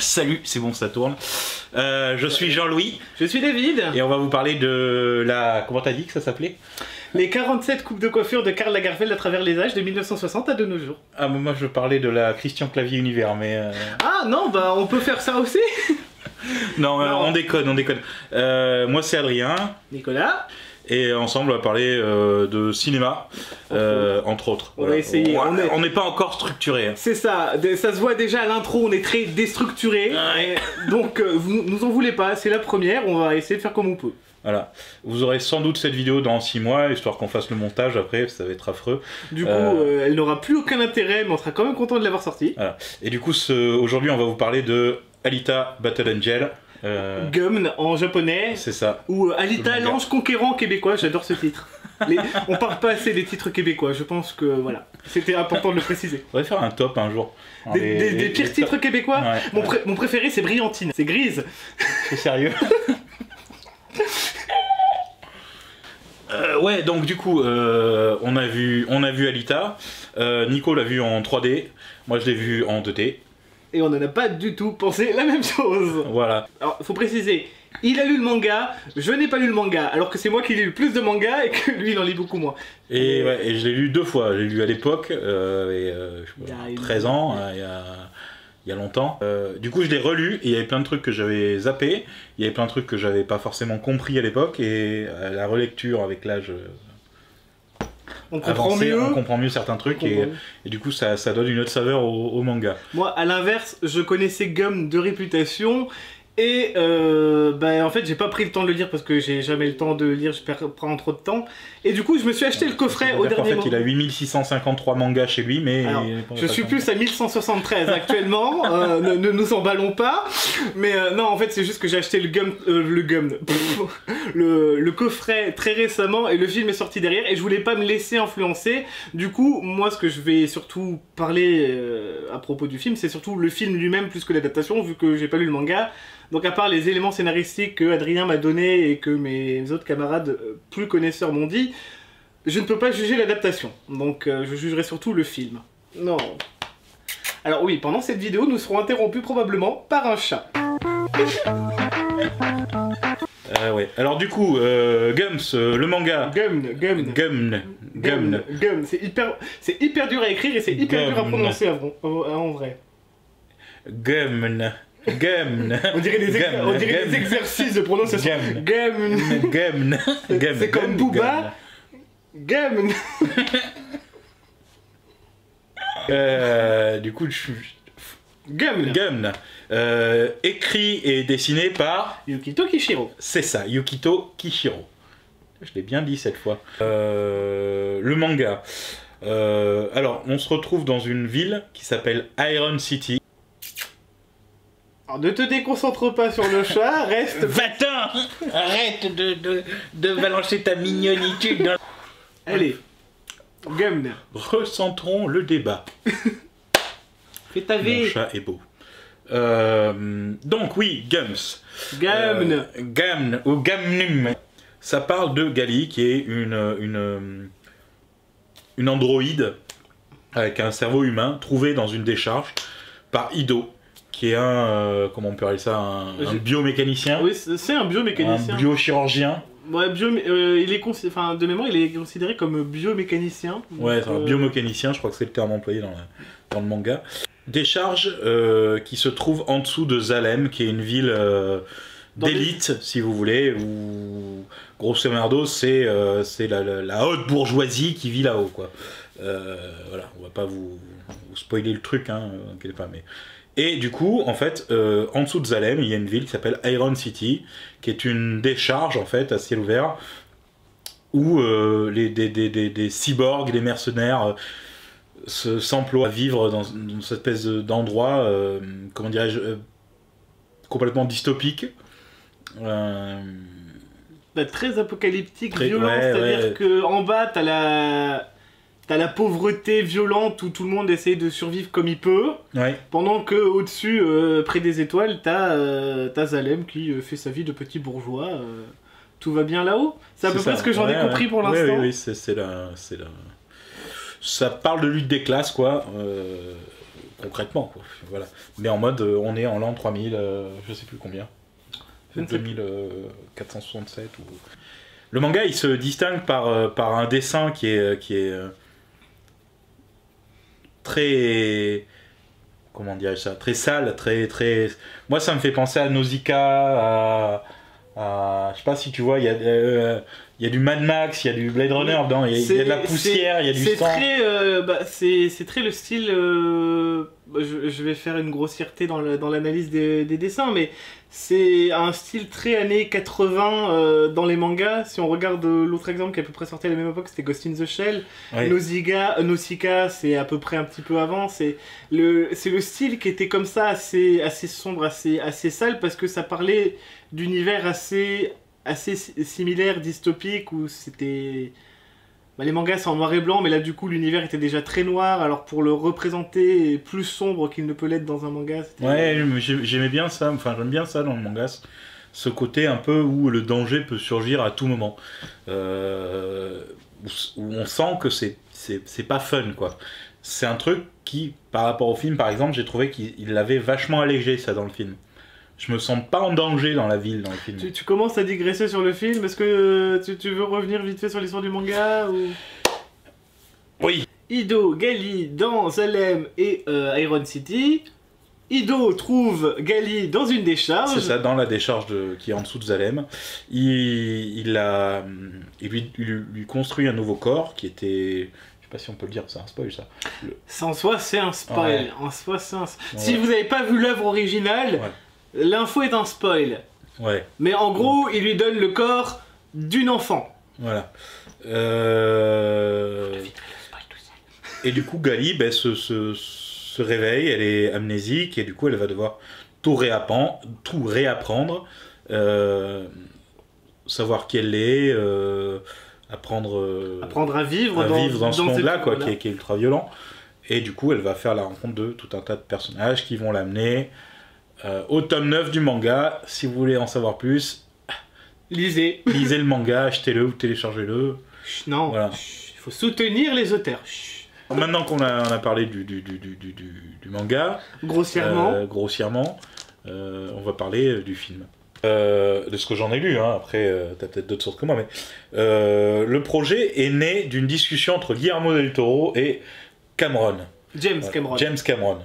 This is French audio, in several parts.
Salut, c'est bon, ça tourne. Je suis Jean-Louis. Je suis David. Et on va vous parler de la... Comment t'as dit que ça s'appelait? Les 47 coupes de coiffure de Karl Lagerfeld à travers les âges de 1960 à de nos jours. Ah, moi je parlais de la Christian Clavier Univers, mais... Ah non, bah on peut faire ça aussi. Non, on déconne, on déconne. Moi c'est Adrien. Nicolas. Et ensemble on va parler de cinéma, entre autres. On va essayer. On n'est pas encore structuré. Hein. C'est ça, ça se voit déjà à l'intro, on est très déstructuré. Ouais. Donc vous nous en voulez pas, c'est la première, on va essayer de faire comme on peut. Voilà. Vous aurez sans doute cette vidéo dans 6 mois, histoire qu'on fasse le montage après, ça va être affreux. Du coup, elle n'aura plus aucun intérêt, mais on sera quand même content de l'avoir sortie. Voilà. Et du coup, aujourd'hui on va vous parler de Alita Battle Angel. Gumn en japonais. C'est ça. Ou Alita l'ange conquérant québécois, j'adore ce titre. On parle pas assez des titres québécois, je pense que voilà, c'était important de le préciser. On va faire un top un jour. Des pires titres québécois. Ouais. Mon préféré c'est Brillantine, c'est Grise. C'est sérieux. Ouais, donc du coup, on a vu Alita. Nico l'a vu en 3D, moi je l'ai vu en 2D. Et on n'en a pas du tout pensé la même chose. Voilà. Alors, faut préciser, il a lu le manga, je n'ai pas lu le manga, alors que c'est moi qui ai lu le plus de manga et que lui il en lit beaucoup moins. Et, ouais, et je l'ai lu 2 fois. Je l'ai lu à l'époque, il y a 13 ans, il y a longtemps. Du coup, je l'ai relu et il y avait plein de trucs que j'avais zappé. Il y avait plein de trucs que j'avais pas forcément compris à l'époque. Et à la relecture avec l'âge on comprend mieux certains trucs. Et du coup, ça donne une autre saveur au manga. Moi, à l'inverse, je connaissais Gum de réputation. Et en fait j'ai pas pris le temps de le lire parce que j'ai jamais le temps de lire, je prends trop de temps. Et du coup je me suis acheté le coffret au dernier moment. En fait il a 8653 mangas chez lui, mais... Alors, je suis plus à 1173 actuellement, ne nous emballons pas. Mais non, en fait c'est juste que j'ai acheté le coffret très récemment et le film est sorti derrière et je voulais pas me laisser influencer. Du coup moi ce que je vais surtout parler à propos du film, c'est surtout le film lui-même plus que l'adaptation vu que j'ai pas lu le manga. Donc à part les éléments scénaristiques que Adrien m'a donné et que mes autres camarades plus connaisseurs m'ont dit, je ne peux pas juger l'adaptation. Donc je jugerai surtout le film. Non. Alors oui, pendant cette vidéo, nous serons interrompus probablement par un chat. Ouais. Alors du coup, Gums, le manga. Gum. C'est hyper dur à écrire et c'est hyper dur à prononcer en vrai. Gum. On dirait des exercices de prononciation. Gum. C'est comme Booba. Gum. Du coup, Gum. Écrit et dessiné par Yukito Kishiro. C'est ça, Yukito Kishiro. Je l'ai bien dit cette fois. Le manga. Alors, on se retrouve dans une ville qui s'appelle Iron City. Alors, ne te déconcentre pas sur le chat, reste... Va-t'en! Arrête de balancer ta mignonitude dans... Allez, Gum. Recentrons le débat. Fais ta vie. Mon chat est beau. Donc oui, Gums. Gum ou Gamnum. Ça parle de Gali qui est une androïde avec un cerveau humain trouvé dans une décharge par Ido, qui est comment on peut appeler ça, un biomécanicien. Oui, c'est un biomécanicien. Un biochirurgien. Ouais, de mémoire, il est considéré comme biomécanicien. Ouais, c'est un biomécanicien, je crois que c'est le terme employé dans le manga. Décharge qui se trouve en dessous de Zalem, qui est une ville d'élite, si vous voulez, où grosso merdo c'est la haute bourgeoisie qui vit là-haut, quoi. Voilà, on va pas vous spoiler le truc, hein, inquiétez pas, mais... Et du coup, en fait, en dessous de Zalem, il y a une ville qui s'appelle Iron City, qui est une décharge, en fait, à ciel ouvert, où des cyborgs, des mercenaires s'emploient à vivre dans cette espèce d'endroit, comment dirais-je, complètement dystopique. Très apocalyptique, violent, c'est-à-dire qu'en bas, t'as la pauvreté violente où tout le monde essaie de survivre comme il peut, pendant que au-dessus, près des étoiles, t'as Zalem qui fait sa vie de petit bourgeois. Tout va bien là-haut. C'est à peu près ce que j'en ai compris pour l'instant. Oui, c'est la... Ça parle de lutte des classes, quoi. concrètement, quoi. Voilà. Mais en mode, on est en l'an 3000, je sais plus combien. 2467 ou... Le manga, il se distingue par un dessin qui est très... Comment dirais-je ça? Très sale, très... Moi, ça me fait penser à Nausicaa, je sais pas si tu vois, il y a du Mad Max, il y a du Blade Runner dedans, il y a de la poussière, il y a du sang. C'est très le style... je vais faire une grossièreté dans l'analyse des dessins, mais c'est un style très années 80 dans les mangas. Si on regarde l'autre exemple qui est à peu près sorti à la même époque, c'était Ghost in the Shell. Ouais. Nausicaa, c'est à peu près un petit peu avant. C'est le style qui était comme ça, assez sombre, assez sale, parce que ça parlait d'univers assez similaire, dystopique, où c'était... les mangas c'est en noir et blanc, mais là du coup l'univers était déjà très noir, alors pour le représenter plus sombre qu'il ne peut l'être dans un manga, ouais, j'aimais bien ça, enfin j'aime bien ça dans le manga, ce côté un peu où le danger peut surgir à tout moment, où on sent que c'est pas fun, quoi. C'est un truc qui, par rapport au film par exemple, j'ai trouvé qu'il l'avait vachement allégé, ça, dans le film. Je me sens pas en danger dans la ville, dans le film. Tu commences à digresser sur le film. Est-ce que tu veux revenir vite fait sur l'histoire du manga ou... Oui. Ido, Gali dans Salem et Iron City. Ido trouve Gali dans une décharge. C'est ça, dans la décharge qui est en dessous de Salem. Il lui construit un nouveau corps qui était... Je sais pas si on peut le dire, c'est un spoil ça. En soi, c'est un spoil. Ouais. En soi, c'est un... Ouais. Si vous n'avez pas vu l'œuvre originale... Ouais. L'info est un spoil. Ouais. Mais en gros, il lui donne le corps d'une enfant. Voilà. Et du coup, Gali se réveille, elle est amnésique, et du coup, elle va devoir tout réapprendre, savoir qui elle est, apprendre à vivre dans ce monde-là, quoi, qui est ultra violent. Et du coup, elle va faire la rencontre de tout un tas de personnages qui vont l'amener au tome 9 du manga. Si vous voulez en savoir plus, lisez le manga, achetez-le ou téléchargez-le. Non, voilà. Il faut soutenir les auteurs. Maintenant qu'on a parlé du manga, grossièrement, on va parler du film. De ce que j'en ai lu, hein. Après t'as peut-être d'autres sources que moi, mais le projet est né d'une discussion entre Guillermo del Toro et James Cameron.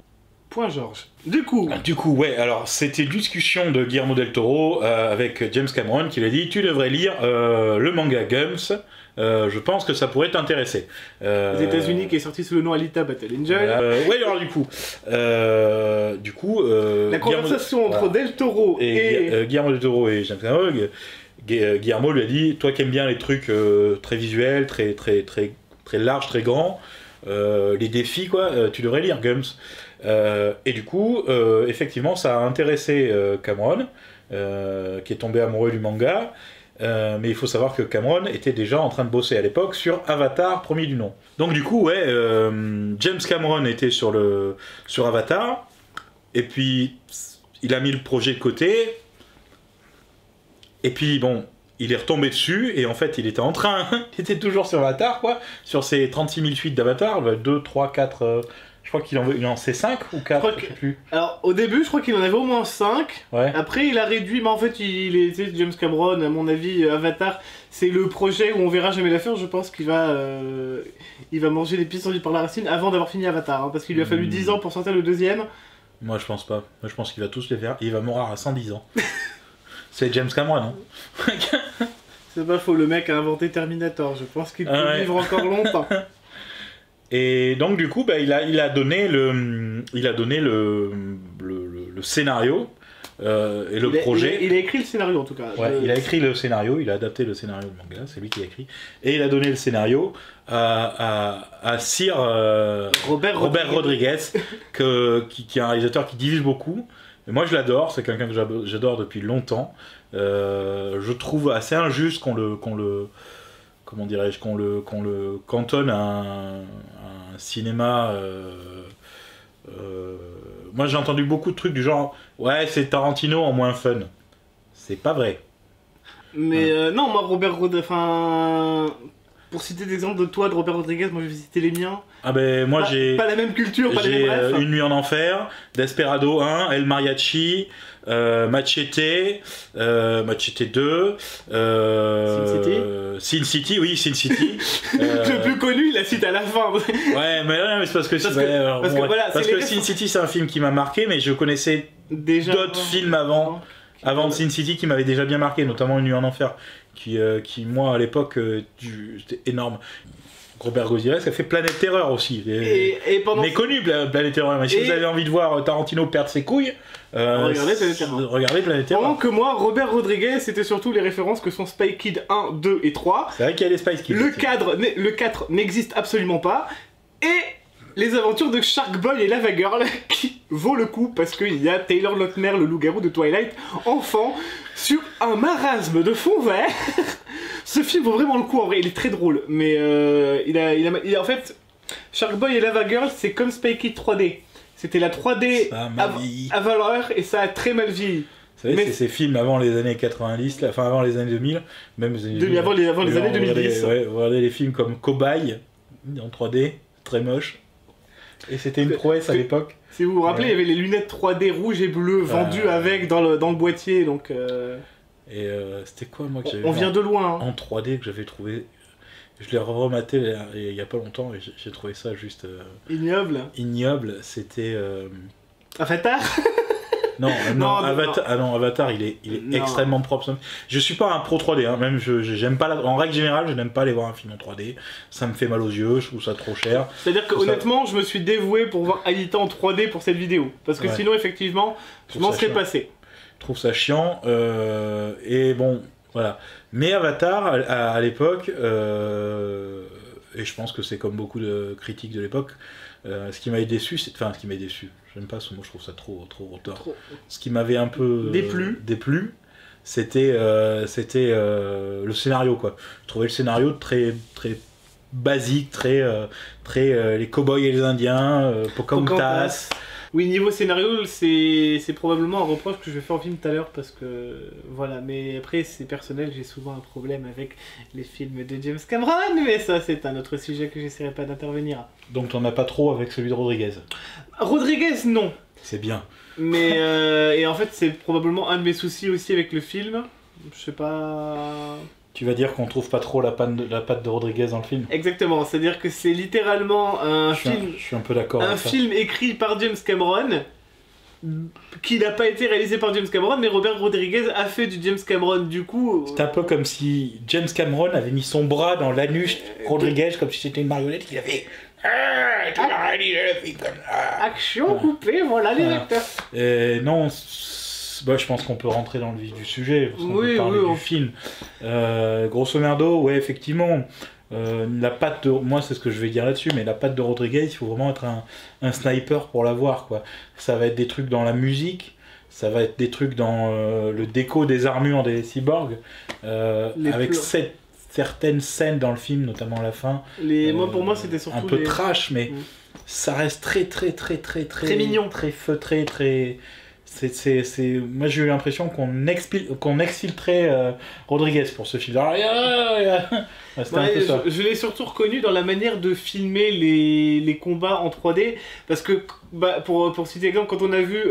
Point Georges. Du coup, ouais, alors c'était une discussion de Guillermo del Toro avec James Cameron qui lui a dit: tu devrais lire le manga Gums, je pense que ça pourrait t'intéresser. Les États-Unis qui est sorti sous le nom Alita Battle Angel. Ouais, alors du coup, la conversation entre Del Toro et Guillermo del Toro et James Cameron, Guillermo lui a dit: toi qui aimes bien les trucs très visuels, très larges, très grands, les défis, quoi, tu devrais lire Gums. Et du coup, effectivement, ça a intéressé Cameron, qui est tombé amoureux du manga, mais il faut savoir que Cameron était déjà en train de bosser à l'époque sur Avatar, premier du nom. Donc du coup, ouais, James Cameron était sur Avatar, et puis il a mis le projet de côté, et puis bon, il est retombé dessus, et en fait, il était toujours sur Avatar, quoi, sur ses 36 000 suites d'Avatar, 2, 3, 4... Je crois qu'il en sait 5 ou 4, je sais plus. Alors, au début, je crois qu'il en avait au moins 5. Ouais. Après, il a réduit, mais en fait, James Cameron, à mon avis, Avatar, c'est le projet où on verra jamais la fin. Je pense qu'il va manger les pissenlits par la racine avant d'avoir fini Avatar. Hein, parce qu'il lui a fallu 10 ans pour sortir le deuxième. Moi, je pense pas. Moi, je pense qu'il va tous les faire. Et il va mourir à 110 ans. C'est James Cameron, hein. C'est pas faux, le mec a inventé Terminator. Je pense qu'il peut vivre encore longtemps. Et donc du coup, bah, il a donné le scénario et le projet. Il a écrit le scénario en tout cas. Ouais, il a écrit le scénario, il a adapté le scénario de manga, c'est lui qui a écrit. Et il a donné le scénario à Sir Robert Rodriguez, qui est un réalisateur qui divise beaucoup. Et moi je l'adore, c'est quelqu'un que j'adore depuis longtemps. Je trouve assez injuste qu'on le cantonne à un cinéma. Moi j'ai entendu beaucoup de trucs du genre ouais, c'est Tarantino en moins fun. C'est pas vrai. Mais non, moi Robert Rodriguez, enfin pour citer des exemples de toi, de Robert Rodriguez, moi je vais citer les miens. Ah ben moi j'ai... Pas la même culture, pas les mêmes rêves. Une nuit en enfer, Desperado 1, El Mariachi, Machete, Machete 2, Sin City, oui, Sin City. Le plus connu, il la cite à la fin. Ouais, mais c'est parce que, parce que Sin City c'est un film qui m'a marqué, mais je connaissais déjà d'autres films avant Sin City qui m'avaient déjà bien marqué, notamment Une nuit en enfer, qui moi à l'époque c'était énorme. Robert Rodriguez a fait Planète Terreur aussi, mais connu Planète Terreur. Mais si vous avez envie de voir Tarantino perdre ses couilles, regardez Planète Terror. Pendant que moi, Robert Rodriguez, c'était surtout les références que sont Spy Kid 1, 2 et 3. C'est vrai qu'il y a les Spy Kids. Le 4 n'existe absolument pas. Et les aventures de Shark Boy et Lava Girl, qui vaut le coup parce qu'il y a Taylor Lautner, le loup-garou de Twilight, enfant, sur un marasme de fond vert. Ce film vaut vraiment le coup, en vrai, il est très drôle. Mais en fait, Shark Boy et Lava Girl, c'est comme Spy Kid 3D. C'était la 3D avant l'heure et ça a très mal vieilli. Vous savez, c'est ces films avant les années 90, enfin avant les années 2000, même les années 2000. Avant les années 2010. Regardez les films comme Cobaye, en 3D, très moche. Et c'était une prouesse à l'époque. Si vous vous rappelez, il y avait les lunettes 3D rouges et bleues vendues avec dans le boîtier. Donc, Et c'était quoi moi que j'avais on vient de loin. En 3D que j'avais trouvé. Je l'ai rematé il y a pas longtemps et j'ai trouvé ça juste... ignoble. Ignoble, c'était... Avatar. Non, Avatar, il est extrêmement propre. Je suis pas un pro 3D, hein, même j'aime pas en règle générale, je n'aime pas aller voir un film en 3D. Ça me fait mal aux yeux, je trouve ça trop cher. C'est-à-dire que honnêtement, je me suis dévoué pour voir Alita en 3D pour cette vidéo, parce que sinon effectivement, je m'en serais passé. Je trouve ça chiant et bon, voilà. Mais Avatar à l'époque, et je pense que c'est comme beaucoup de critiques de l'époque, ce qui m'avait déçu, j'aime pas ce mot, je trouve ça trop retard. Ce qui m'avait un peu déplu, c'était le scénario, quoi. Je trouvais le scénario très basique, très les cow-boys et les indiens, Pocahontas. Oui, niveau scénario, c'est probablement un reproche que je vais faire au film tout à l'heure parce que voilà, mais après c'est personnel, j'ai souvent un problème avec les films de James Cameron, mais ça c'est un autre sujet que j'essaierai pas d'intervenir. Donc t'en as pas trop avec celui de Rodriguez? Rodriguez, non. C'est bien. Mais et en fait c'est probablement un de mes soucis aussi avec le film. Je sais pas. Tu vas dire qu'on trouve pas trop la patte de Rodriguez dans le film? Exactement, c'est-à-dire que c'est littéralement un film. Je suis un peu d'accord. Un film écrit par James Cameron, qui n'a pas été réalisé par James Cameron, mais Robert Rodriguez a fait du James Cameron, du coup... C'est un peu comme si James Cameron avait mis son bras dans l'anus de Rodriguez, comme si c'était une marionnette, qu'il avait... Action coupée, voilà les acteurs. Non, je pense qu'on peut rentrer dans le vif du sujet, parce qu'on peut parler du film. Grosso merdo, ouais, effectivement... la patte de... Moi c'est ce que je vais dire là-dessus, mais la patte de Rodriguez, il faut vraiment être un sniper pour la voir, quoi. Ça va être des trucs dans la musique, ça va être des trucs dans le déco des armures des cyborgs, avec certaines scènes dans le film, notamment à la fin. Moi, pour moi c'était surtout un peu trash, mais ça reste très mignon, très feutré, très... Moi j'ai eu l'impression qu'on exfiltrait Rodriguez pour ce film. C'était un peu ça. Je l'ai surtout reconnu dans la manière de filmer les combats en 3D, parce que pour citer exemple, quand on a vu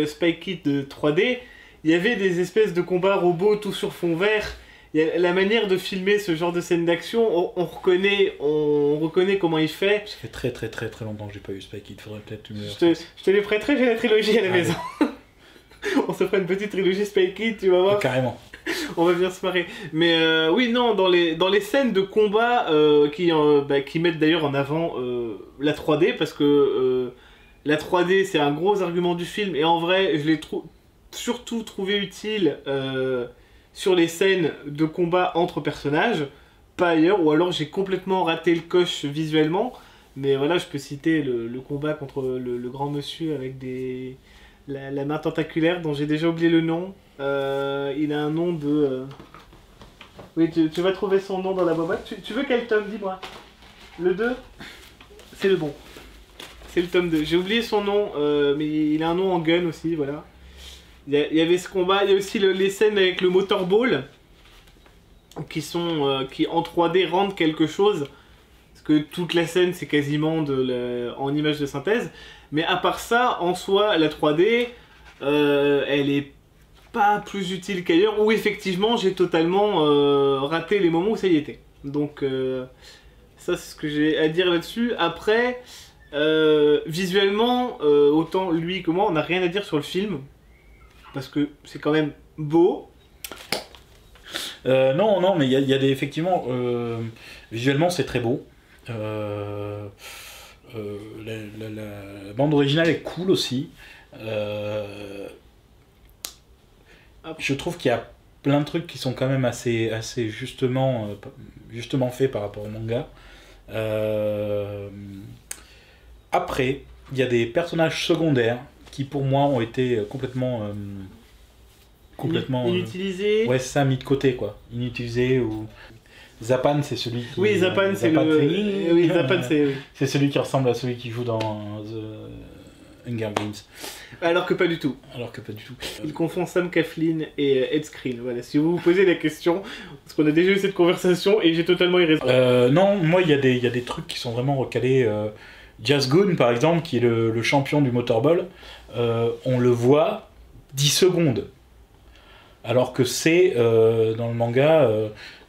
Spy Kid 3D, il y avait des espèces de combats robots tout sur fond vert. La manière de filmer ce genre de scène d'action, on reconnaît comment il fait. Ça fait très longtemps que j'ai pas eu Spy Kid, faudrait peut-être je te les prêterai, j'ai la trilogie à la maison. On se fera une petite trilogie Spy Kid, tu vas voir. Carrément. On va bien se marrer. Mais oui, non, dans les scènes de combat qui mettent d'ailleurs en avant la 3D, parce que la 3D c'est un gros argument du film, et en vrai je l'ai surtout trouvé utile sur les scènes de combat entre personnages, pas ailleurs, ou alors j'ai complètement raté le coche visuellement. Mais voilà, je peux citer le combat contre le grand monsieur avec la main tentaculaire dont j'ai déjà oublié le nom. Il a un nom de... Oui, tu vas trouver son nom dans la boîte. Tu veux quel tome, dis-moi? Le 2? C'est le bon. C'est le tome 2. J'ai oublié son nom, mais il a un nom en gun aussi, voilà. Il y avait ce combat, il y a aussi les scènes avec le motorball. qui en 3D rendent quelque chose. Parce que toute la scène, c'est quasiment en image de synthèse. Mais à part ça, en soi, la 3D, elle est pas plus utile qu'ailleurs. Où effectivement, j'ai totalement raté les moments où ça y était. Donc, ça, c'est ce que j'ai à dire là-dessus. Après, visuellement, autant lui que moi, on n'a rien à dire sur le film. Parce que c'est quand même beau. Non, mais il y a des... Effectivement, visuellement, c'est très beau. La bande originale est cool aussi. Je trouve qu'il y a plein de trucs qui sont quand même assez justement faits par rapport au manga. Après, il y a des personnages secondaires qui pour moi ont été complètement inutilisés. Ouais, c'est ça, mis de côté quoi. Inutilisés ou... Zapan, c'est celui qui... Oui, Zapan, c'est le... Oui, Zapan, c'est... C'est celui qui ressemble à celui qui joue dans The Hunger Games. Alors que pas du tout. Il confond Sam Claflin et Ed Skrein. Voilà, si vous vous posez la question, parce qu'on a déjà eu cette conversation et j'ai totalement eu raison. Non, moi, il y a des trucs qui sont vraiment recalés. Jazz Goon, par exemple, qui est le champion du Motorball, on le voit 10 secondes. Alors que c'est, dans le manga...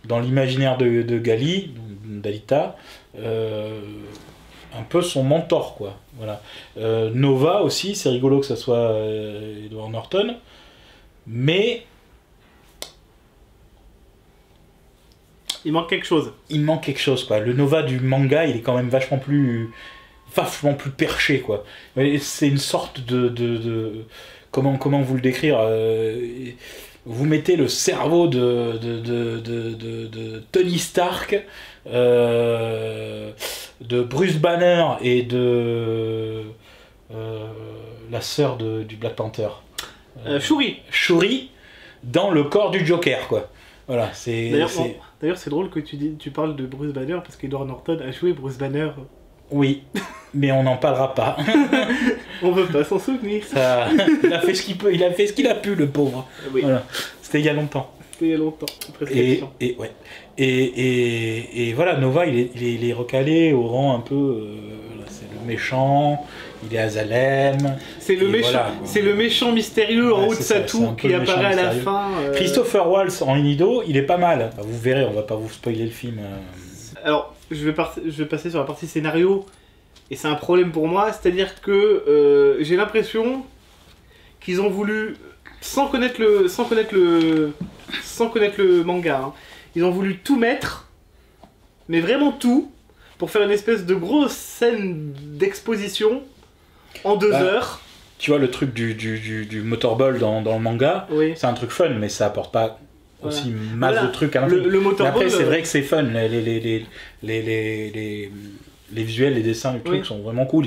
dans l'imaginaire de Gali, d'Alita, un peu son mentor, quoi. Voilà. Nova aussi, c'est rigolo que ça soit Edward Norton, mais il manque quelque chose. Quoi. Le Nova du manga, il est quand même vachement plus perché, quoi. C'est une sorte de... Comment vous le décrire vous mettez le cerveau de Tony Stark, de Bruce Banner et de la sœur du Black Panther. Shuri dans le corps du Joker, quoi. Voilà, D'ailleurs, c'est drôle que tu parles de Bruce Banner parce qu'Edward Norton a joué Bruce Banner. Oui, mais on n'en parlera pas. On veut pas s'en souvenir. Il a fait ce qu'il peut, il a fait ce qu'il a pu, le pauvre. Oui. Voilà. C'était il y a longtemps. Et voilà, Nova, il est recalé au rang un peu... c'est le méchant, il est à Zalem. C'est le méchant mystérieux en haut de sa tour qui apparaît à la fin. Christopher Waltz en Inido, il est pas mal. Vous verrez, on va pas vous spoiler le film. Alors, je vais passer sur la partie scénario, et c'est un problème pour moi, c'est-à-dire que j'ai l'impression qu'ils ont voulu, sans connaître le manga, hein, ils ont voulu tout mettre, mais vraiment tout, pour faire une espèce de grosse scène d'exposition en 2 heures. Tu vois, le truc du motorball dans le manga, oui. C'est un truc fun, mais ça apporte pas... aussi masse de trucs à le motorball, après c'est vrai que c'est fun, les visuels, les dessins, les trucs sont vraiment cool.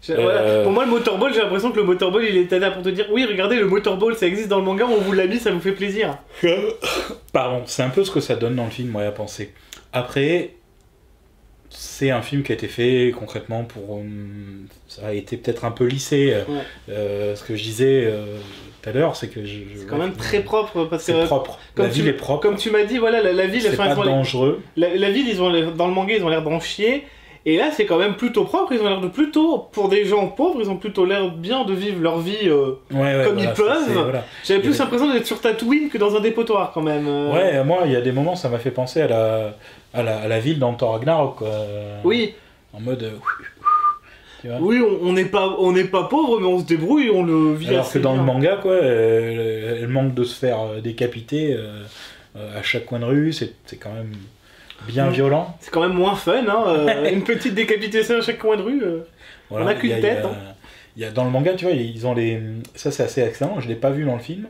Pour moi le motorball, j'ai l'impression que le motorball il est là pour te dire oui regardez le motorball ça existe dans le manga, on vous l'a mis, ça vous fait plaisir. Pardon, c'est un peu ce que ça donne dans le film, moi à penser. Après c'est un film qui a été fait concrètement pour... ça a été peut-être un peu lissé. Ce que je disais tout à l'heure, c'est que... c'est quand même très propre. Parce c'est que propre. La ville est propre. Comme tu m'as dit, voilà, la ville... C'est pas dangereux. La ville, dans le manga, ils ont l'air d'en chier. Et là, c'est quand même plutôt propre. Ils ont l'air de plutôt... Pour des gens pauvres, ils ont plutôt l'air bien de vivre leur vie comme ils peuvent. Voilà. J'avais plus l'impression d'être sur Tatooine que dans un dépotoir, quand même. Ouais, moi, il y a des moments, ça m'a fait penser à la ville dans Thor Ragnarok, quoi. Oui. En mode... tu vois. Oui, on n'est pas pauvre, mais on se débrouille, on le vit. Alors que dans le manga, quoi, elle manque de se faire décapiter à chaque coin de rue, c'est quand même bien violent. C'est quand même moins fun, hein, une petite décapitation à chaque coin de rue. Voilà, on n'a qu'une tête. Dans le manga, tu vois, ils ont les... Ça, c'est assez excellent, je l'ai pas vu dans le film.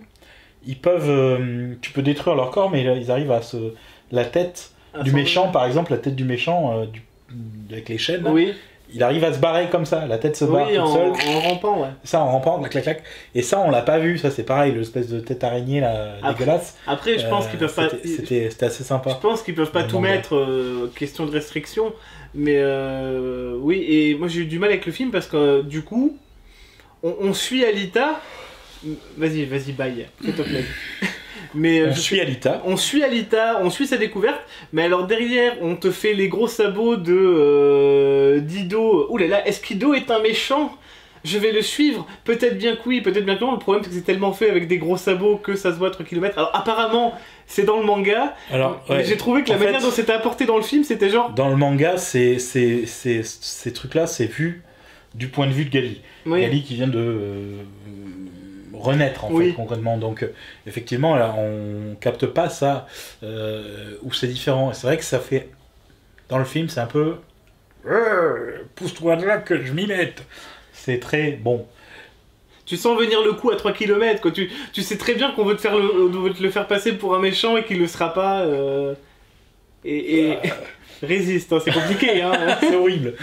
Ils peuvent... tu peux détruire leur corps, mais ils arrivent à se... La tête... du méchant, par exemple, la tête du méchant avec les chaînes, là, oui. Il arrive à se barrer comme ça, la tête se barre toute seule. En rampant, ouais. Ça, en rampant, clac, clac, clac. Et ça, on l'a pas vu, ça c'est pareil, l'espèce de tête araignée là, dégueulasse. Après, je pense qu'ils peuvent pas... C'était assez sympa. Je pense qu'ils peuvent pas tout mettre, question de restriction, mais oui, et moi j'ai eu du mal avec le film parce que du coup, on suit Alita... Vas-y, bye, s'il te plaît. Mais On suit Alita. On suit Alita, on suit sa découverte, mais alors derrière, on te fait les gros sabots de Dido. Ouh là là, est-ce qu'Ido est un méchant? Je vais le suivre, peut-être bien que oui, peut-être bien que non. Le problème c'est que c'est tellement fait avec des gros sabots que ça se voit à 3 km. Alors apparemment, c'est dans le manga, Alors, mais ouais. j'ai trouvé que la En fait, manière dont c'était apporté dans le film, c'était genre... Dans le manga, ces trucs-là, c'est vu du point de vue de Gali. Oui. Gali qui vient de renaître, en Oui. fait, concrètement. Donc, effectivement, là, on capte pas ça, où c'est différent. Et c'est vrai que ça fait... Dans le film, c'est un peu... Pousse-toi de là que je m'y mette. C'est très... Bon. Tu sens venir le coup à 3 km, quoi. Tu sais très bien qu'on veut te le faire passer pour un méchant et qu'il le sera pas. Résiste, hein, c'est compliqué. Hein. C'est horrible.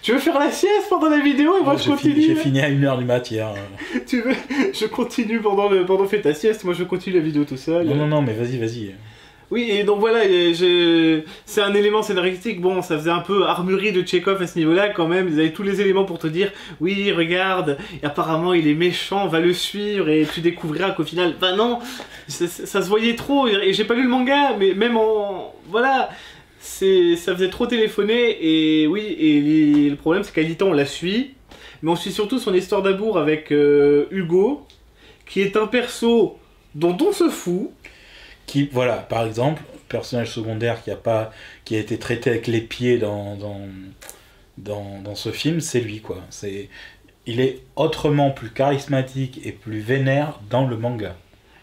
Tu veux faire la sieste pendant la vidéo et moi je continue. J'ai fini à 1h du mat hier. Tu veux... Je continue pendant fais ta sieste, moi je continue la vidéo tout seul. Non, mais vas-y. Oui, et donc voilà, c'est un élément scénaristique. Bon, ça faisait un peu armurerie de Tchekhov à ce niveau-là quand même. Ils avaient tous les éléments pour te dire, oui, regarde, et apparemment il est méchant, va le suivre et tu découvriras qu'au final, bah non, ça se voyait trop. Et j'ai pas lu le manga, mais même en... Voilà, ça faisait trop téléphoner. Et oui, et le problème c'est qu'Alita on la suit, mais on suit surtout son histoire d'amour avec Hugo, qui est un perso dont on se fout. Qui, voilà, par exemple, personnage secondaire qui a été traité avec les pieds dans ce film, c'est lui, quoi. Il est autrement plus charismatique et plus vénère dans le manga.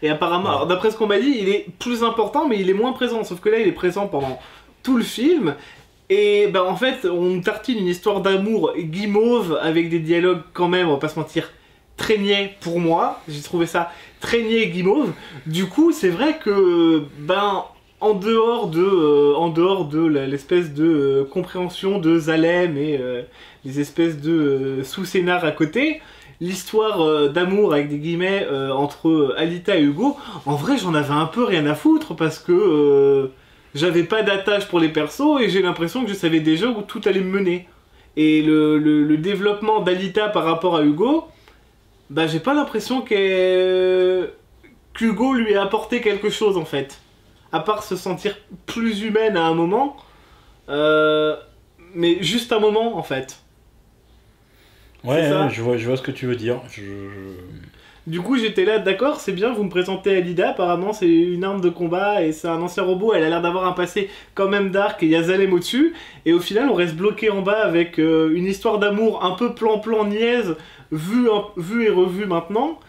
Et apparemment, alors d'après ce qu'on m'a dit, il est plus important, mais il est moins présent. Sauf que là, il est présent pendant tout le film. Et ben en fait, on tartine une histoire d'amour guimauve avec des dialogues quand même, on va pas se mentir, très niais pour moi. J'ai trouvé ça très niais et guimauve. Du coup, c'est vrai que, ben, en dehors de l'espèce de compréhension de Zalem et les espèces de sous-scénar à côté, l'histoire d'amour avec des guillemets entre Alita et Hugo, en vrai, j'en avais un peu rien à foutre parce que j'avais pas d'attache pour les persos et j'ai l'impression que je savais déjà où tout allait me mener. Et le développement d'Alita par rapport à Hugo, bah j'ai pas l'impression qu'Hugo lui ait apporté quelque chose en fait. À part se sentir plus humaine à un moment. Mais juste un moment en fait. Ouais, je vois ce que tu veux dire. Du coup j'étais là, d'accord, c'est bien, vous me présentez Alida, apparemment c'est une arme de combat et c'est un ancien robot, elle a l'air d'avoir un passé quand même dark et il y a Zalem au-dessus. Et au final on reste bloqué en bas avec une histoire d'amour un peu plan-plan niaise, vu et revu maintenant,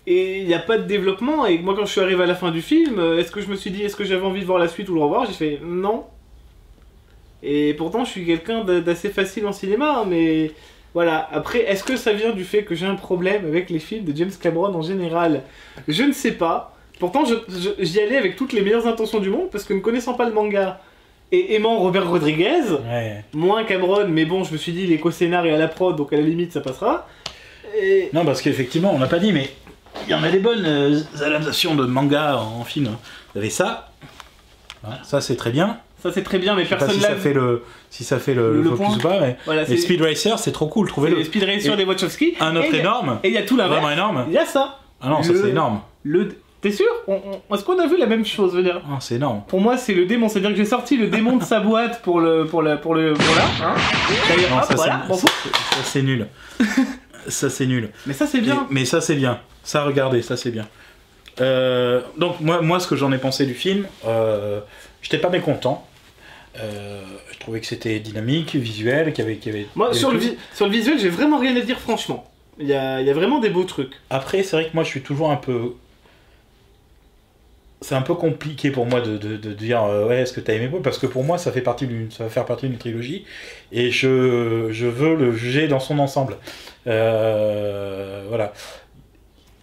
et il n'y a pas de développement. Et moi quand je suis arrivé à la fin du film, est-ce que je me suis dit est-ce que j'avais envie de voir la suite ou le revoir? J'ai fait non. Et pourtant je suis quelqu'un d'assez facile en cinéma, hein, mais voilà. Après, est-ce que ça vient du fait que j'ai un problème avec les films de James Cameron en général? Je ne sais pas. Pourtant j'y allais avec toutes les meilleures intentions du monde, parce que ne connaissant pas le manga et aimant Robert Rodriguez, moins Cameron, mais bon je me suis dit il est qu'au-scénar et à la prod, donc à la limite ça passera. Et... Non, parce qu'effectivement, on l'a pas dit, mais il y en a des bonnes adaptations de manga en film. Vous avez ça. Voilà, ça, c'est très bien. Ça, c'est très bien, mais personne l'a vu. Si ça fait le focus ou pas, mais voilà, les Speed Racer, c'est trop cool. Trouvez-le. Les Speed Racer des Wachowski. Un autre énorme. Et il y a tout l'inverse. Vraiment énorme. Il y a ça. Ah non, ça c'est énorme. T'es sûr? Est-ce qu'on a vu la même chose, je veux dire? Ah, c'est énorme. Pour moi, c'est le démon. C'est-à-dire que j'ai sorti le démon de sa boîte pour là. Hein. D'ailleurs, hop, voilà. Ça, c'est nul. Ça, c'est nul. Mais ça, c'est bien. Mais ça, c'est bien. Ça, regardez, ça, c'est bien. Donc, moi, ce que j'en ai pensé du film, j'étais pas mécontent. Je trouvais que c'était dynamique, visuel, qu'il y avait moi, sur le visuel, j'ai vraiment rien à dire, franchement. Il y a vraiment des beaux trucs. Après, c'est vrai que moi, je suis toujours un peu... C'est un peu compliqué pour moi de dire ouais, est-ce que t'as aimé quoi, parce que pour moi ça va faire partie d'une trilogie et je veux le juger dans son ensemble. Voilà.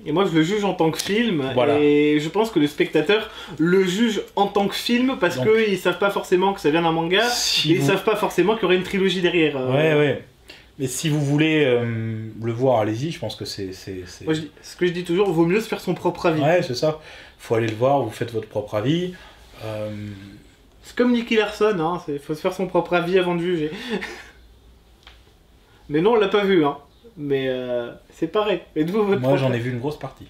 Et moi je le juge en tant que film, voilà. Et je pense que le spectateur le juge en tant que film parce qu'ils savent pas forcément que ça vient d'un manga, et ils savent pas forcément qu'il y aurait une trilogie derrière. Ouais. Mais si vous voulez le voir, allez-y, je pense que c'est... Moi, ce que je dis toujours, vaut mieux se faire son propre avis. Ouais, c'est ça. Faut aller le voir, vous faites votre propre avis. C'est comme Nicky Larson, hein, faut se faire son propre avis avant de juger. Mais non, on l'a pas vu, hein. Mais c'est pareil. Moi, j'en ai vu une grosse partie.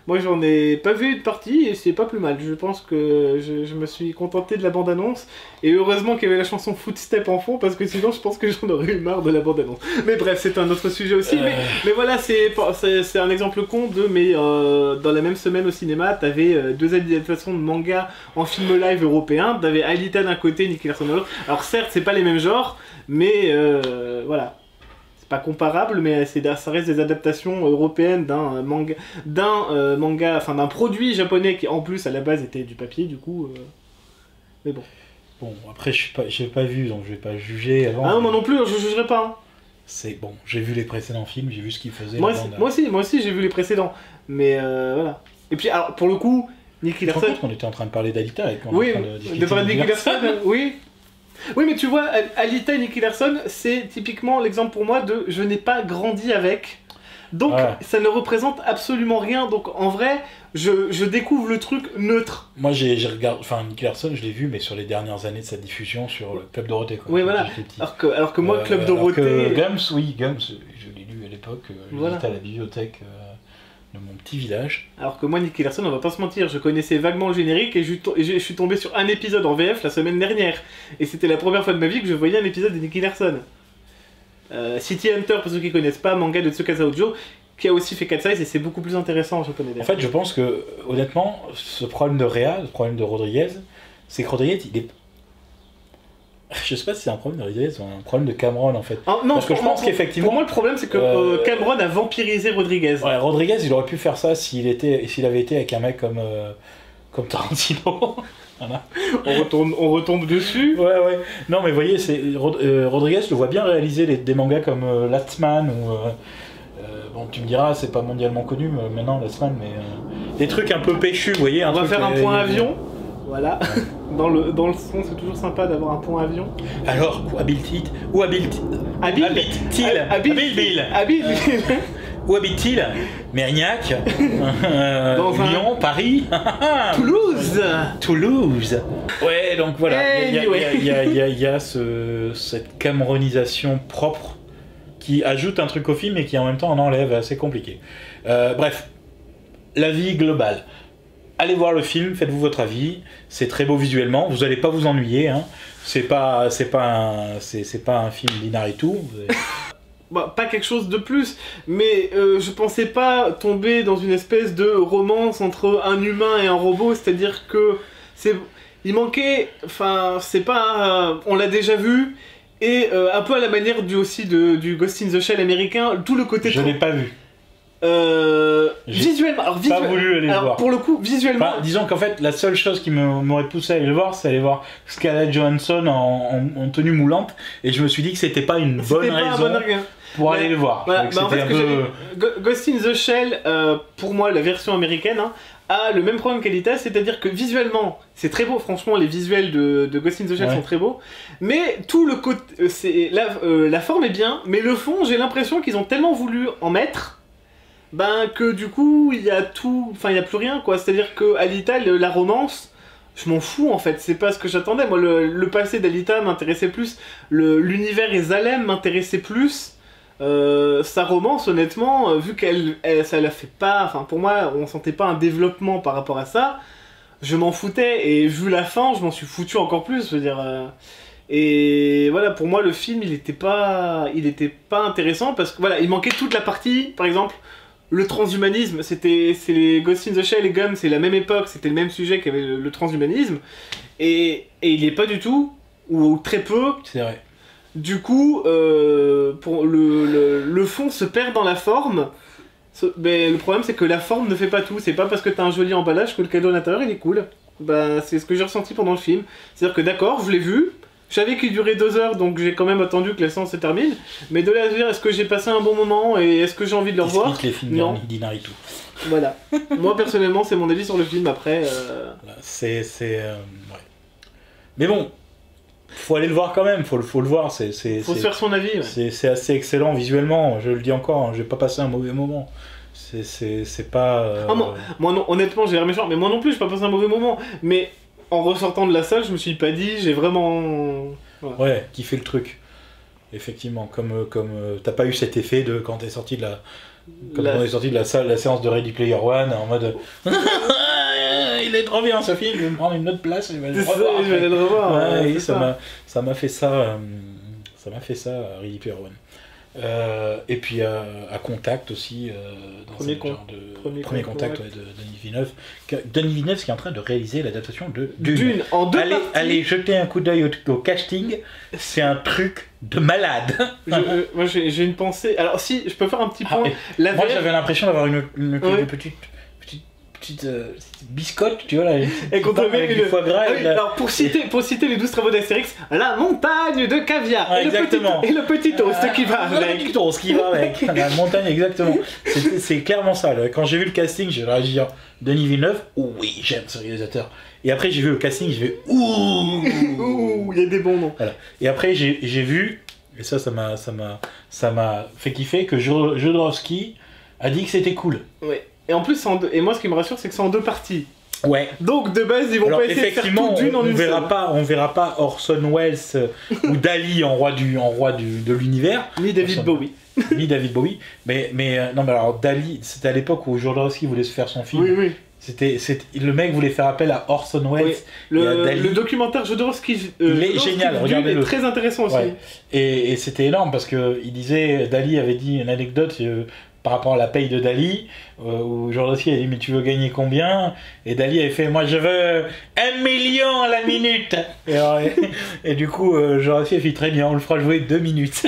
Moi j'en ai pas vu une partie et c'est pas plus mal. Je pense que je me suis contenté de la bande-annonce. Et heureusement qu'il y avait la chanson Footstep en fond parce que sinon je pense que j'en aurais eu marre de la bande-annonce. Mais bref, c'est un autre sujet aussi. Mais voilà, c'est un exemple con de... Mais dans la même semaine au cinéma, t'avais 2 adaptations de manga en film live européen. T'avais Alita d'un côté, Nicky Larson de l'autre. Alors certes, c'est pas les mêmes genres, mais voilà. Pas comparable, mais ça reste des adaptations européennes d'un manga, enfin d'un produit japonais qui en plus à la base était du papier, du coup. Mais bon. Bon, après j'ai pas vu, donc je vais pas juger avant. Ah non, moi non plus, je jugerai pas. Hein. C'est bon, j'ai vu les précédents films, j'ai vu ce qu'ils faisaient. Moi aussi, j'ai vu les précédents, mais voilà. Et puis alors pour le coup, Nicky Larson. On était en train de parler d'Alita et qu'on oui, est en train de parler de Nicky Larson, oui. Oui, mais tu vois, Alita et Nicky Larson, c'est typiquement l'exemple pour moi de je n'ai pas grandi avec. Donc, ça ne représente absolument rien. Donc, en vrai, je découvre le truc neutre. Moi, j'ai regardé... Enfin, Nicky Larson, je l'ai vu, mais sur les dernières années de sa diffusion sur le Club Dorothée. Oui, voilà. Alors que moi, Club Dorothée... Gums, je l'ai lu à l'époque. J'étais à la bibliothèque... de mon petit village. Alors que moi, Nicky Larson, on va pas se mentir, je connaissais vaguement le générique et je suis tombé sur un épisode en VF la semaine dernière. Et c'était la première fois de ma vie que je voyais un épisode de Nicky Larson. City Hunter, pour ceux qui connaissent pas, manga de Tsukasa Ojo, qui a aussi fait Cat Size et c'est beaucoup plus intéressant en japonais. En fait, je pense que, honnêtement, ce problème de Réa, le problème de Rodriguez, c'est que Rodriguez, il est... Je sais pas si c'est un problème de Rodriguez ou un problème de Cameron en fait. Ah, non, parce que je pense qu'effectivement. Pour moi, le problème c'est que Cameron a vampirisé Rodriguez. Ouais, Rodriguez, il aurait pu faire ça s'il avait été avec un mec comme Tarantino. Voilà. On retombe dessus. Ouais. Non, mais vous voyez, Rodriguez, je le vois bien réaliser des mangas comme Last Man ou. Bon, tu me diras, c'est pas mondialement connu maintenant, Last Man, mais des trucs un peu péchus, vous voyez. On va faire un point avion. Voilà. Dans le son, c'est toujours sympa d'avoir un pont avion. Alors, où habite-t-il Mérignac, Lyon, Paris, Toulouse. Ouais, donc voilà, il y a cette cameronisation propre qui ajoute un truc au film et qui en même temps en enlève, assez compliqué. Bref, l'avis global. Allez voir le film, faites-vous votre avis. C'est très beau visuellement, vous n'allez pas vous ennuyer. Hein. C'est pas un film d'Inaritu. Bah, pas quelque chose de plus, mais je pensais pas tomber dans une espèce de romance entre un humain et un robot, c'est-à-dire que il manquait, enfin c'est pas, on l'a déjà vu, et un peu à la manière du Ghost in the Shell américain, tout le côté. Je l'ai pas vu. Visuellement, pas voulu aller le voir. Pour le coup, visuellement. Enfin, disons qu'en fait, la seule chose qui m'aurait poussé à aller le voir, c'est aller voir Scarlett Johansson en tenue moulante, et je me suis dit que c'était pas une bonne raison pour aller le voir. Voilà, en fait, Ghost in the Shell, pour moi, la version américaine, hein, a le même problème qu'Alita, c'est-à-dire que visuellement, c'est très beau, franchement, les visuels de Ghost in the Shell sont très beaux, mais tout le côté, la forme est bien, mais le fond, j'ai l'impression qu'ils ont tellement voulu en mettre, que du coup, il y a tout, enfin, il n'y a plus rien, quoi, c'est-à-dire que Alita, la romance, je m'en fous, en fait, c'est pas ce que j'attendais, moi, le passé d'Alita m'intéressait plus, l'univers et Zalem m'intéressait plus, sa romance, honnêtement, vu ça la fait pas, enfin pour moi on sentait pas un développement par rapport à ça, je m'en foutais, et vu la fin je m'en suis foutu encore plus, je veux dire, et voilà, pour moi le film il était pas intéressant, parce que voilà, il manquait toute la partie, par exemple le transhumanisme, c'est les Ghost in the Shell et Gum, c'est la même époque, c'était le même sujet qu'avait le transhumanisme, et il est pas du tout, ou très peu. C'est vrai. Du coup, pour le fond se perd dans la forme. Mais le problème, c'est que la forme ne fait pas tout. C'est pas parce que t'as un joli emballage que le cadeau à l'intérieur il est cool. C'est ce que j'ai ressenti pendant le film. C'est-à-dire que d'accord, je l'ai vu. Je savais qu'il durait 2 heures, donc j'ai quand même attendu que la séance se termine. Mais de là à dire, est-ce que j'ai passé un bon moment et est-ce que j'ai envie de le revoir ? Les films d'Inaritu. Voilà. Moi personnellement, c'est mon avis sur le film. Après, voilà, ouais. Mais bon. Faut aller le voir quand même, faut le voir, faut se faire son avis. Ouais. C'est assez excellent visuellement, je le dis encore, j'ai pas passé un mauvais moment. C'est pas... Ah, moi non, honnêtement, j'ai l'air méchant, mais moi non plus, j'ai pas passé un mauvais moment. Mais en ressortant de la salle, je me suis pas dit, j'ai vraiment... Voilà. Ouais, kiffé le truc. Effectivement, comme t'as pas eu cet effet de quand t'es sorti de Quand on est sorti de la salle, la séance de Ready Player One, en mode il est trop bien ce film, je vais me prendre une autre place, je vais le revoir. Je vais aller le revoir. Ouais, ça m'a fait ça, Ready Player One. Et puis à Contact aussi, dans premier contact ouais, de Denis Villeneuve. Denis Villeneuve qui est en train de réaliser l'adaptation de Dune. En deux parties. Allez jeter un coup d'œil au casting, c'est un truc de malade. Moi j'ai une pensée. Alors si je peux faire un petit point. Moi j'avais l'impression d'avoir une petite biscotte, tu vois là, et qu'on te met du foie gras. Alors pour citer les 12 travaux d'Astérix, la montagne de caviar et le petit toast qui va avec. Le petit toast qui va avec. La montagne, exactement. C'est clairement ça. Là. Quand j'ai vu le casting, j'ai réagi à Denis Villeneuve. Oui, j'aime ce réalisateur. Et après j'ai vu le casting, j'ai fait ouh, il y a des bons noms. Voilà. Et après j'ai vu, et ça m'a fait kiffer que Jodorowsky a dit que c'était cool. Ouais. Et en plus, et moi ce qui me rassure, c'est que c'est en deux parties. Ouais. Donc de base, ils vont pas essayer de faire tout d'une en une seule. On verra pas Orson Welles ou Dali en roi de l'univers. Ni David Bowie. Ni David Bowie. Mais non, mais alors Dali, c'était à l'époque où Jodorowsky voulait se faire son film. Oui. Le mec voulait faire appel à Orson Welles et à Dali. Le documentaire Jodorowsky, il est génial, regardez-le. Il est très intéressant aussi. Ouais. Et c'était énorme parce que il disait, Dali avait dit une anecdote. Par rapport à la paye de Dali, où Jodorowsky a dit mais tu veux gagner combien? Et Dali avait fait moi je veux 1 million à la minute. Et du coup Jodorowsky a fait très bien, on le fera jouer 2 minutes.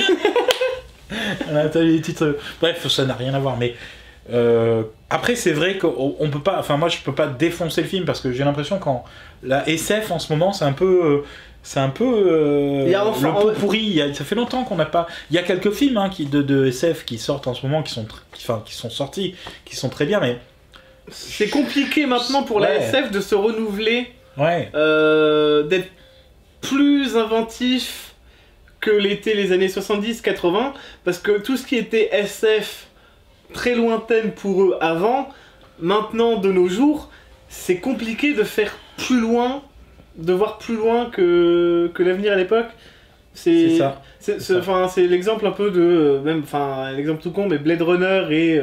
Les titres... Bref, ça n'a rien à voir, mais après c'est vrai qu'on peut pas, enfin moi je peux pas défoncer le film parce que j'ai l'impression quand la SF en ce moment c'est un peu le pot pourri. Ça fait longtemps qu'on n'a pas. Il y a quelques films de SF qui sortent en ce moment, qui sont sortis, qui sont très bien, mais c'est compliqué maintenant pour la SF de se renouveler, d'être plus inventif que l'étaient les années 70-80, parce que tout ce qui était SF très lointaine pour eux avant, maintenant de nos jours, c'est compliqué de faire plus loin. De voir plus loin que l'avenir à l'époque. C'est ça. C'est l'exemple un peu de... l'exemple tout con, mais Blade Runner et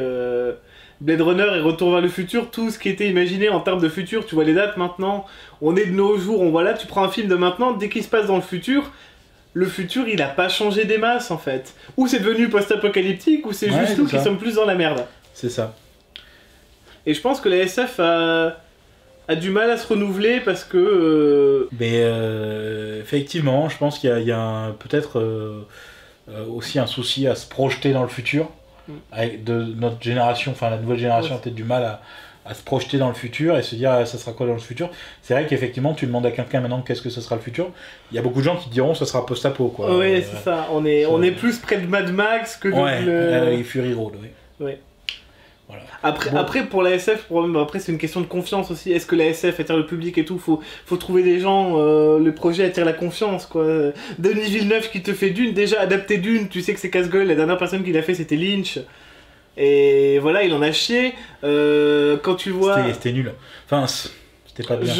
Retour vers le futur, tout ce qui était imaginé en termes de futur, tu vois les dates maintenant, on est de nos jours, on voit là, tu prends un film de maintenant, dès qu'il se passe dans le futur, il a pas changé des masses en fait. Ou c'est devenu post-apocalyptique, ou c'est juste nous qui sommes plus dans la merde. C'est ça. Et je pense que la SF a du mal à se renouveler parce que... Mais effectivement, je pense qu'il y a peut-être aussi un souci à se projeter dans le futur. Avec de notre génération, enfin la nouvelle génération a peut-être du mal à se projeter dans le futur et se dire ça sera quoi dans le futur. C'est vrai qu'effectivement tu demandes à quelqu'un maintenant qu'est-ce que ce sera le futur. Il y a beaucoup de gens qui diront ça sera post-apo quoi. Oui, c'est ça. On est plus près de Mad Max que de... Fury Road, oui. Voilà. Après pour la SF, après c'est une question de confiance aussi. Est-ce que la SF attire le public et tout? Faut trouver des gens, le projet attire la confiance quoi. Denis Villeneuve qui te fait Dune, déjà adapté Dune, tu sais que c'est casse-gueule, la dernière personne qui l'a fait c'était Lynch. Et voilà, il en a chié. Quand tu vois... C'était nul. Enfin, c'était pas bien.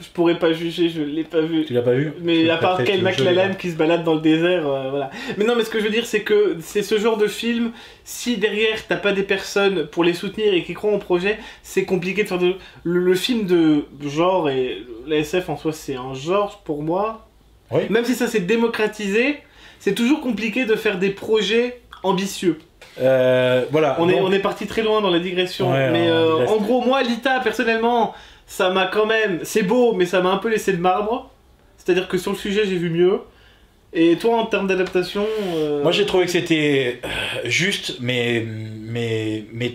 Je pourrais pas juger, je l'ai pas vu. Tu l'as pas vu? Mais à part Kyle MacLachlan qui se balade dans le désert, voilà. Mais non, mais ce que je veux dire, c'est que c'est ce genre de film, si derrière t'as pas des personnes pour les soutenir et qui croient au projet, c'est compliqué de faire le film de genre, et la SF en soi c'est un genre pour moi. Oui. Même si ça s'est démocratisé, c'est toujours compliqué de faire des projets ambitieux. Voilà. On est parti très loin dans la digression. Mais en gros, moi, Lita, personnellement... Ça m'a quand même... C'est beau, mais ça m'a un peu laissé de marbre. C'est-à-dire que sur le sujet, j'ai vu mieux. Et toi, en termes d'adaptation... Moi, j'ai trouvé que c'était juste, mais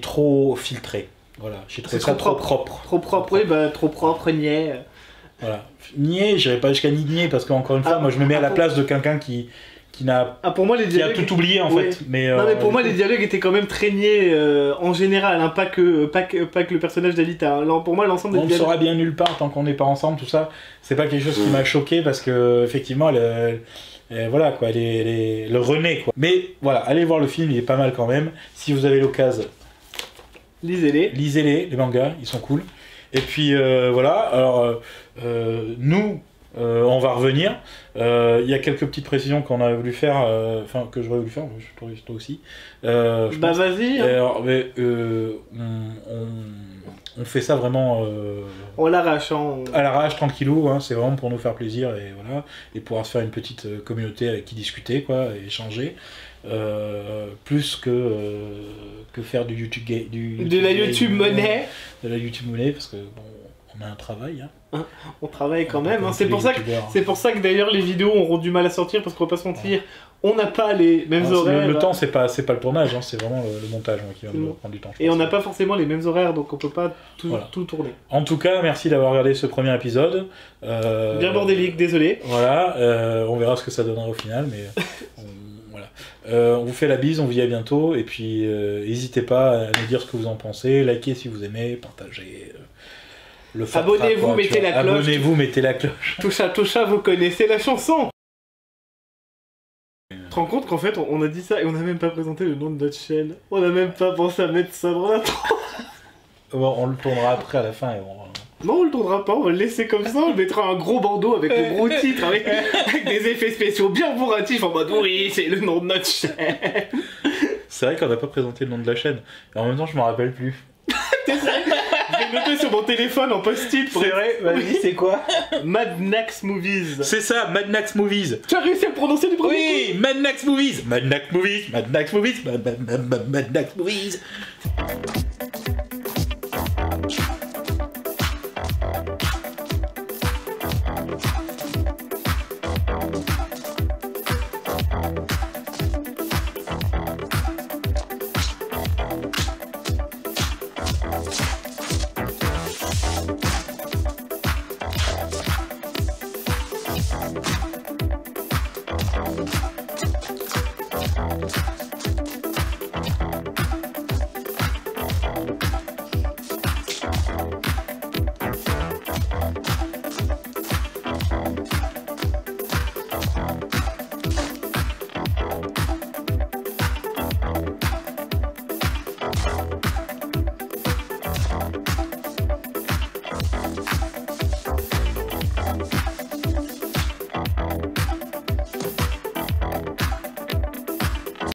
trop filtré. Voilà, j'ai trouvé ça trop propre. Trop propre, oui, bah trop propre, niais. Voilà. Niais, j'irai pas jusqu'à nier, parce qu'encore une fois, moi, je me mets à la place de quelqu'un qui pour moi, les dialogues... a tout oublié en fait. Mais pour moi les dialogues étaient quand même très niais en général, hein, pas que le personnage d'Alita. Hein. Pour moi l'ensemble des dialogues... On ne sera bien nulle part tant qu'on n'est pas ensemble, tout ça. C'est pas quelque chose qui m'a choqué parce que effectivement voilà quoi, le renaît quoi. Mais voilà, allez voir le film, il est pas mal quand même. Si vous avez l'occasion, lisez-les, les mangas, ils sont cool. Et puis voilà, alors nous On va revenir. Il y a quelques petites précisions qu'on a voulu faire, enfin que j'aurais voulu faire, toi aussi. Bah vas-y. Alors, mais, on fait ça vraiment On l'arrache. à l'arrache, tranquillou. Hein, c'est vraiment pour nous faire plaisir et voilà, et pouvoir se faire une petite communauté avec qui discuter, quoi, et échanger. Plus que faire du YouTube de la YouTube monnaie. De la YouTube monnaie, parce que bon, on a un travail. Hein. On travaille quand même. Hein. C'est pour ça que d'ailleurs les vidéos auront du mal à sortir, parce qu'on va pas se mentir. On n'a pas les mêmes horaires. Le temps, c'est pas le tournage, hein, c'est vraiment le montage qui va nous prendre du temps. Et on n'a pas forcément les mêmes horaires, donc on peut pas tout tourner. En tout cas, merci d'avoir regardé ce premier épisode. Bien bordélique, désolé. Voilà, on verra ce que ça donnera au final, mais voilà. On vous fait la bise, on vous dit à bientôt, et puis n'hésitez pas à nous dire ce que vous en pensez, likez si vous aimez, partagez. Abonnez-vous, mettez la cloche. Abonnez-vous, mettez la cloche. Toucha, vous connaissez la chanson. Tu te rends compte qu'en fait on a dit ça et on n'a même pas présenté le nom de notre chaîne. On n'a même pas pensé à mettre ça dans l'intro. Bon, on le tournera après à la fin et Non, on le tournera pas, on va le laisser comme ça, on mettra un gros bandeau avec le gros titre, avec des effets spéciaux bien bourratifs en mode oui, c'est le nom de notre chaîne. C'est vrai qu'on n'a pas présenté le nom de la chaîne, et en même temps je m'en rappelle plus. T'es sérieux? Je l'ai noté sur mon téléphone en post-it. C'est vrai, vas-y, c'est quoi? Mad Max Movies. C'est ça, Mad Max Movies. Tu as réussi à le prononcer du premier coup? Oui, Mad Max Movies. Mad Max Movies. Mad Max Movies. Mad Max Movies.